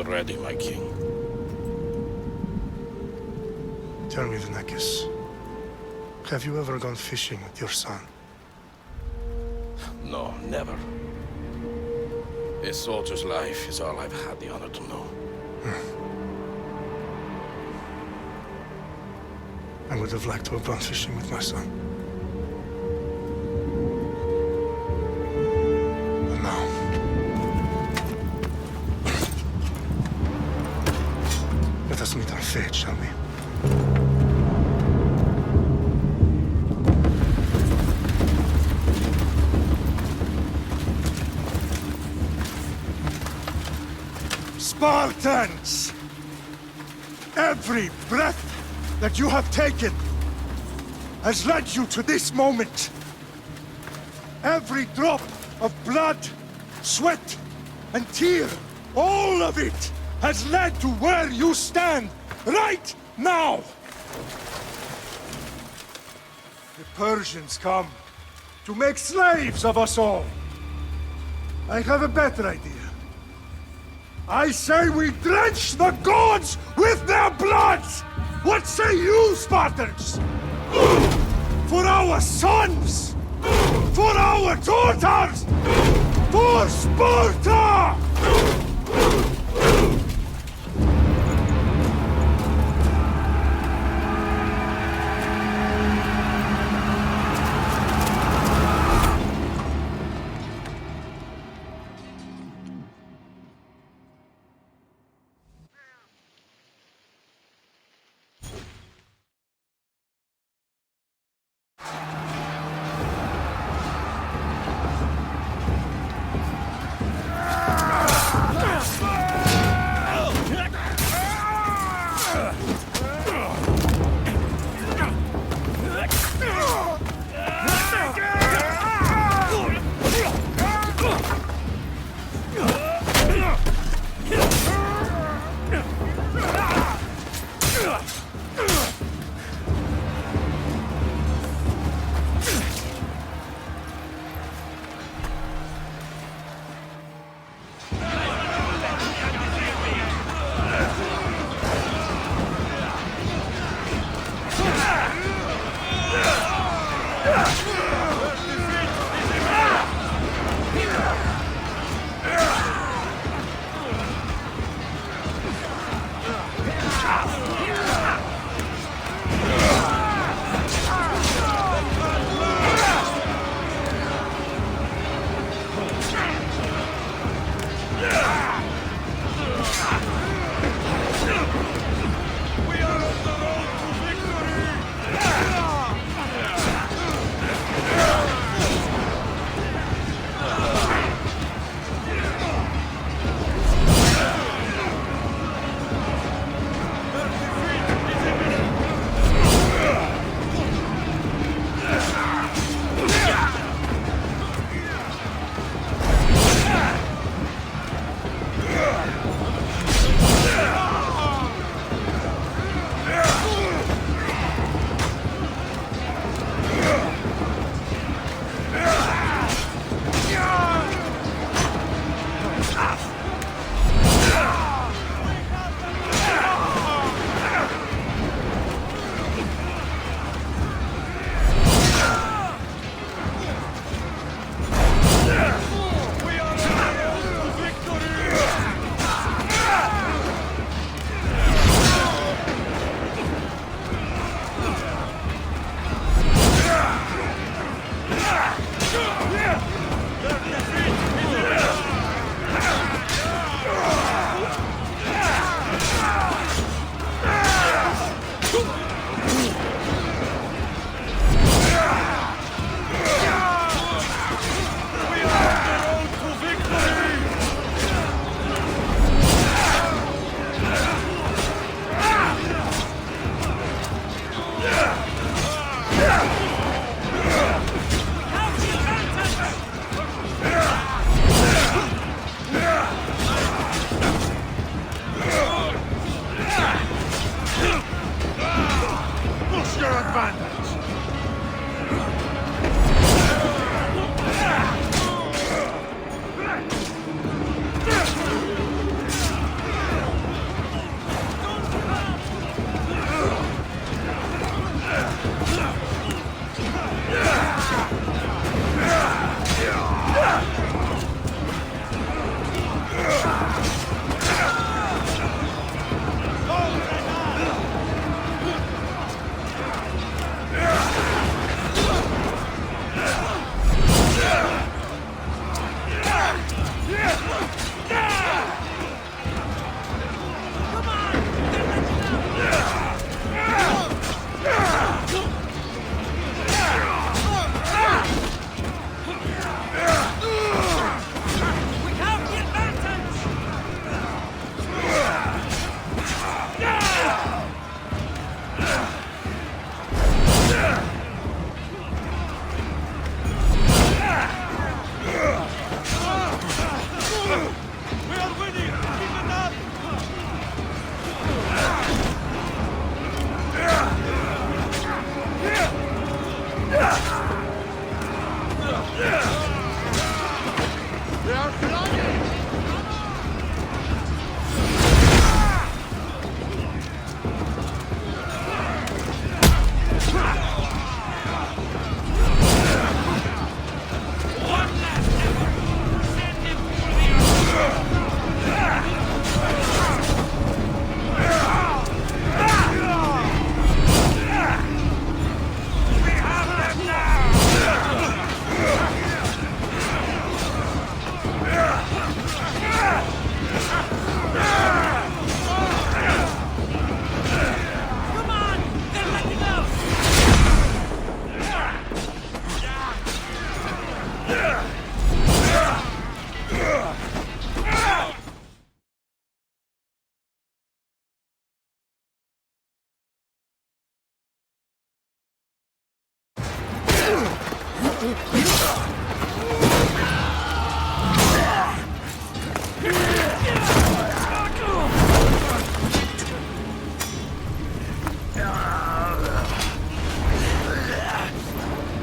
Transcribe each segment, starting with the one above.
feel ready, my king. Tell me, Vinakis, have you ever gone fishing with your son? No, never. A soldier's life is all I've had the honor to know. I would have liked to have gone fishing with my son. But now... Let us meet our fate, shall we? Spartans! Every breath that you have taken has led you to this moment. Every drop of blood, sweat, and tear, all of it has led to where you stand right now. The Persians come to make slaves of us all. I have a better idea. I say we drench the gods with their blood! What say you, Spartans? For our sons! For our daughters! For Sparta!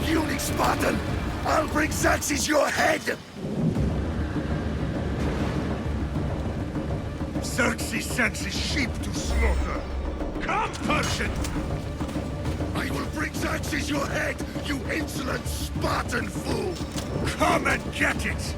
Puny Spartan! I'll bring Xerxes your head! Xerxes sends his sheep to slaughter. Come, Persian! I will bring Xerxes your head, you insolent Spartan fool! Come and get it!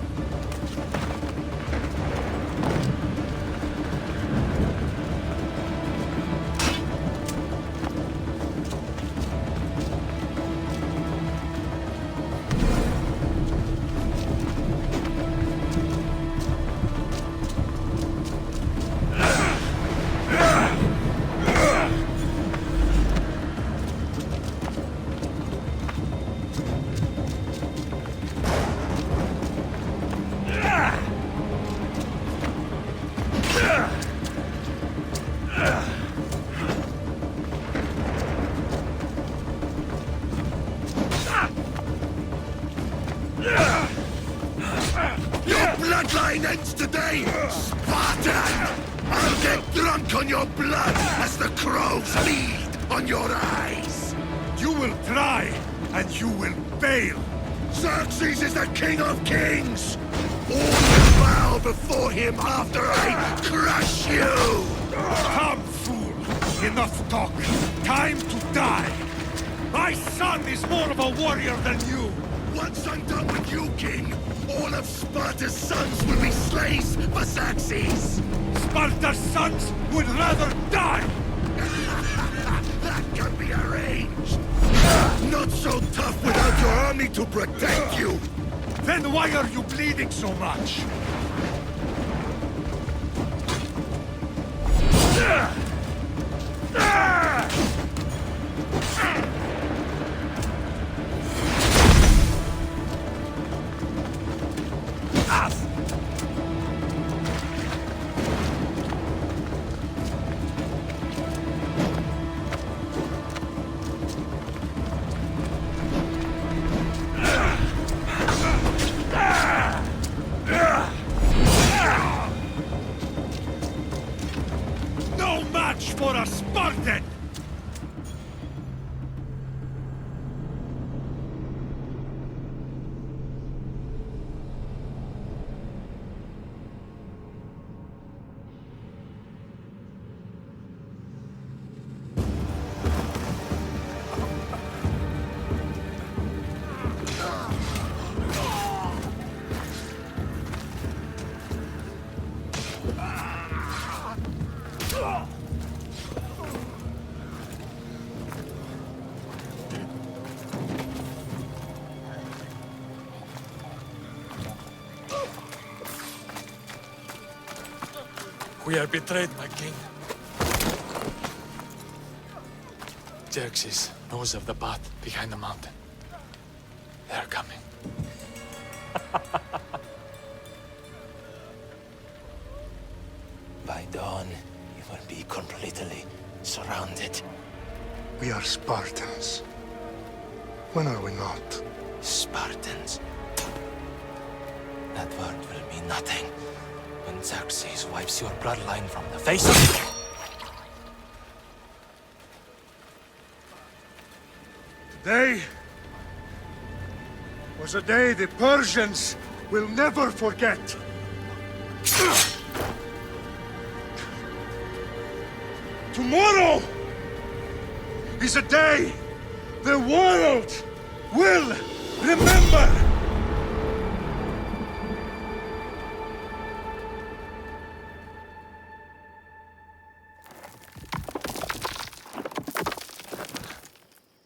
Bloodline ends today, Spartan! I'll get drunk on your blood as the crows feed on your eyes! You will try, and you will fail! Xerxes is the king of kings! All will bow before him after I crush you! Come, fool! Enough talk! Time to die! My son is more of a warrior than you! Once I'm done with you, king, all of Sparta's sons will be slaves for Xerxes! Sparta's sons would rather die! That can be arranged! Not so tough without your army to protect you! Then why are you bleeding so much? No match for a Spartan! We are betrayed, my king. Xerxes knows of the path behind the mountain. They are coming. By dawn, you will be completely surrounded. We are Spartans. When are we not? Spartans. That word will mean nothing when Xerxes wipes your bloodline from the face of it. Today was a day the Persians will never forget. Tomorrow is a day the world will remember.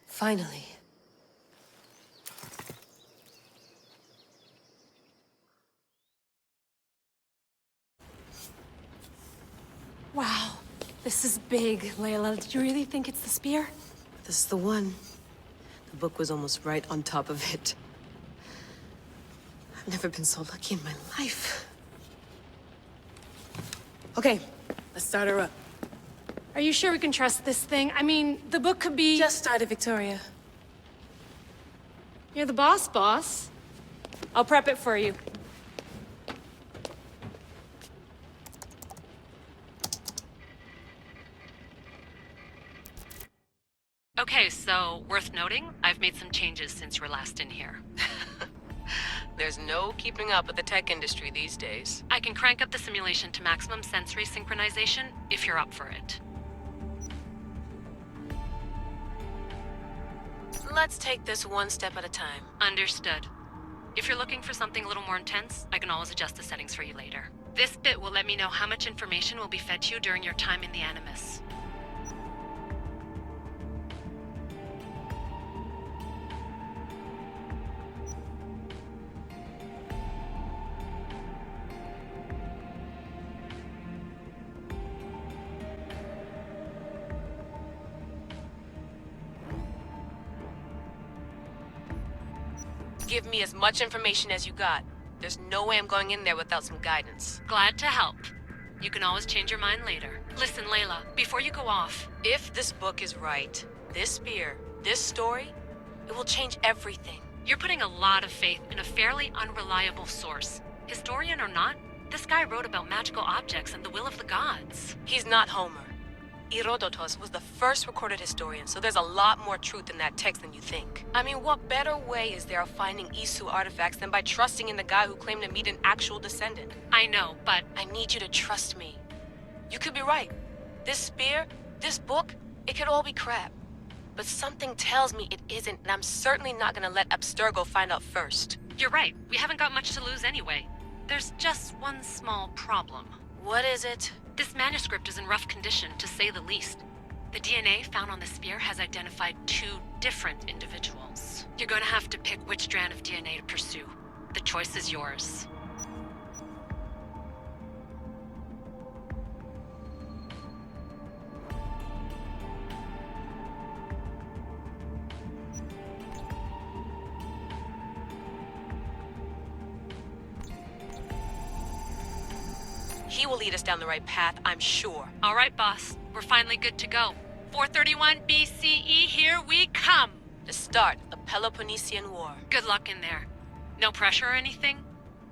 Finally. Wow, this is big, Layla. Did you really think it's the spear? This is the one. The book was almost right on top of it. I've never been so lucky in my life. Okay, let's start her up. Are you sure we can trust this thing? I mean, the book could be... Just started, Victoria. You're the boss. I'll prep it for you. Okay, so worth noting, I've made some changes since you were last in here. There's no keeping up with the tech industry these days. I can crank up the simulation to maximum sensory synchronization if you're up for it. Let's take this one step at a time. Understood. If you're looking for something a little more intense, I can always adjust the settings for you later. This bit will let me know how much information will be fed to you during your time in the Animus. Give me as much information as you got. There's no way I'm going in there without some guidance. Glad to help. You can always change your mind later. Listen, Layla, before you go off... If this book is right, this spear, this story, it will change everything. You're putting a lot of faith in a fairly unreliable source. Historian or not, this guy wrote about magical objects and the will of the gods. He's not Homer. Herodotus was the first recorded historian, so there's a lot more truth in that text than you think. I mean, what better way is there of finding Isu artifacts than by trusting in the guy who claimed to meet an actual descendant? I know, but... I need you to trust me. You could be right. This spear, this book, it could all be crap. But something tells me it isn't, and I'm certainly not gonna let Abstergo find out first. You're right. We haven't got much to lose anyway. There's just one small problem. What is it? This manuscript is in rough condition, to say the least. The DNA found on the spear has identified 2 different individuals. You're gonna have to pick which strand of DNA to pursue. The choice is yours. He will lead us down the right path, I'm sure. All right, boss. We're finally good to go. 431 BCE, here we come! The start of the Peloponnesian War. Good luck in there. No pressure or anything,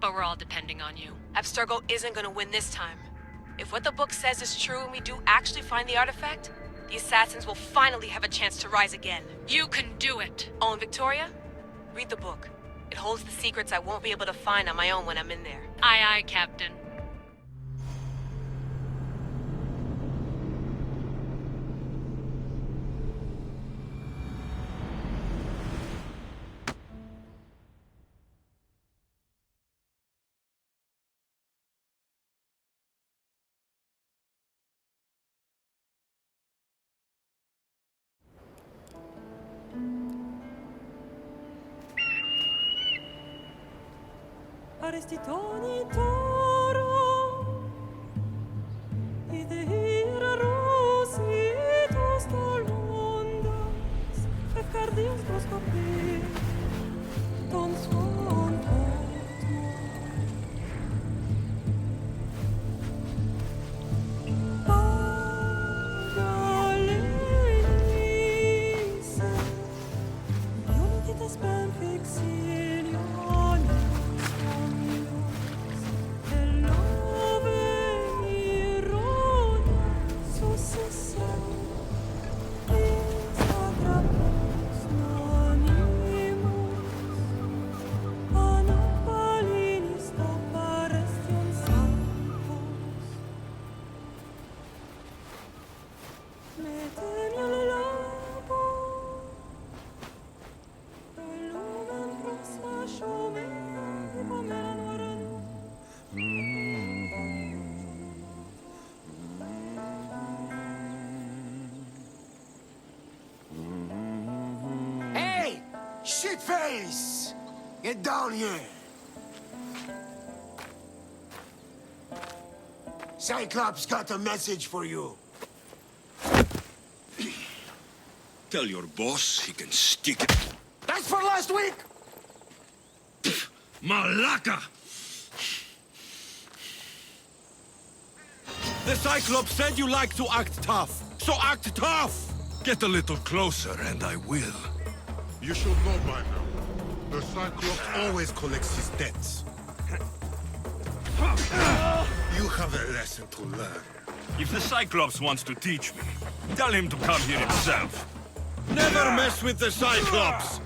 but we're all depending on you. Abstergo isn't gonna win this time. If what the book says is true and we do actually find the artifact, the assassins will finally have a chance to rise again. You can do it! Oh, and Victoria? Read the book. It holds the secrets I won't be able to find on my own when I'm in there. Aye, aye, Captain. Arestitoni toro ide ira rositos tolondas cardios proscopi ton son Shitface! Get down here! Cyclops got a message for you. Tell your boss he can stick it. That's for last week! Malaka! The Cyclops said you like to act tough, so act tough! Get a little closer and I will. You should know by now. The Cyclops always collects his debts. You have a lesson to learn. If the Cyclops wants to teach me, tell him to come here himself. Never mess with the Cyclops!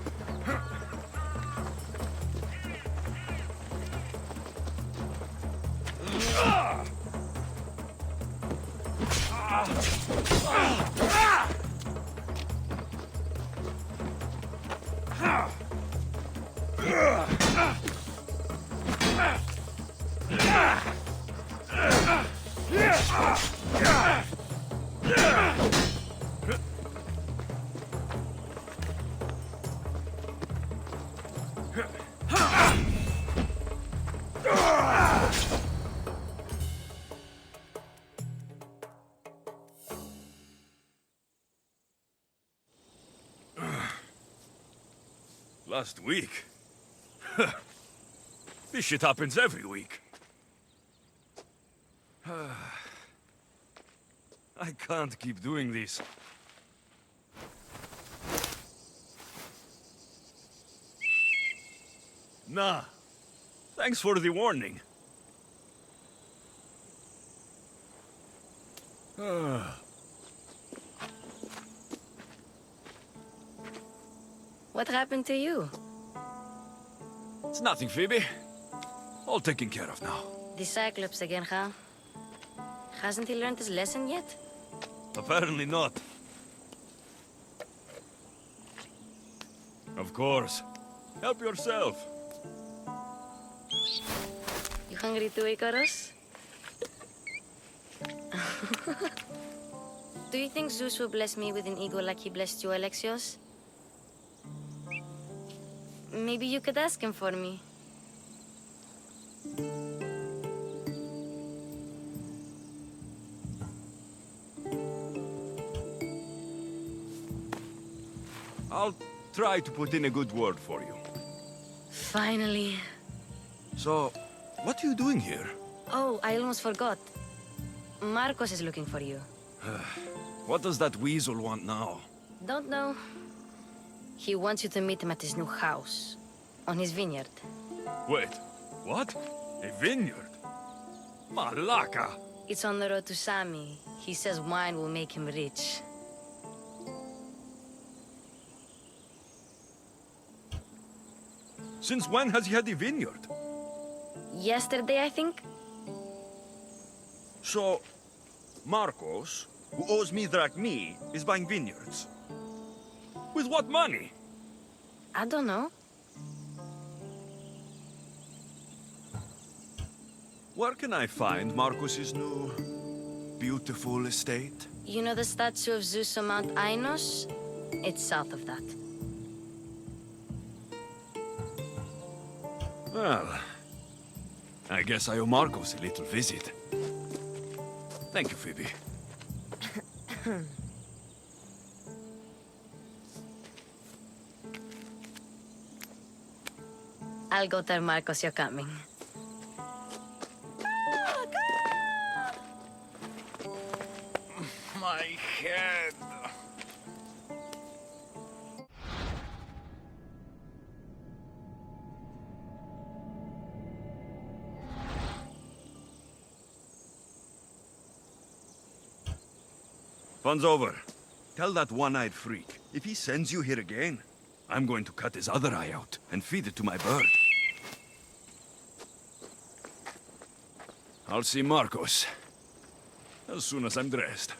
Last week? This shit happens every week. I can't keep doing this. Nah. Thanks for the warning. What happened to you? It's nothing, Phoebe. All taken care of now. The Cyclops again, huh? Hasn't he learned his lesson yet? Apparently not. Of course. Help yourself. You hungry too, Icarus? Do you think Zeus will bless me with an ego like he blessed you, Alexios? Maybe you could ask him for me. I'll try to put in a good word for you. Finally. So, what are you doing here? Oh, I almost forgot. Marcos is looking for you. What does that weasel want now? Don't know. He wants you to meet him at his new house. On his vineyard. Wait, what? A vineyard? Malaka! It's on the road to Sami. He says wine will make him rich. Since when has he had a vineyard? Yesterday, I think? So, Marcos, who owes me drachmi, is buying vineyards. With what money? I don't know. Where can I find Marcos's new, beautiful estate? You know the statue of Zeus on Mount Ainos? It's south of that. Well, I guess I owe Marcos a little visit. Thank you, Phoebe. I'll go tell Marcos you're coming. My head. Fun's over. Tell that one-eyed freak, if he sends you here again, I'm going to cut his other eye out and feed it to my bird. I'll see Marcos as soon as I'm dressed.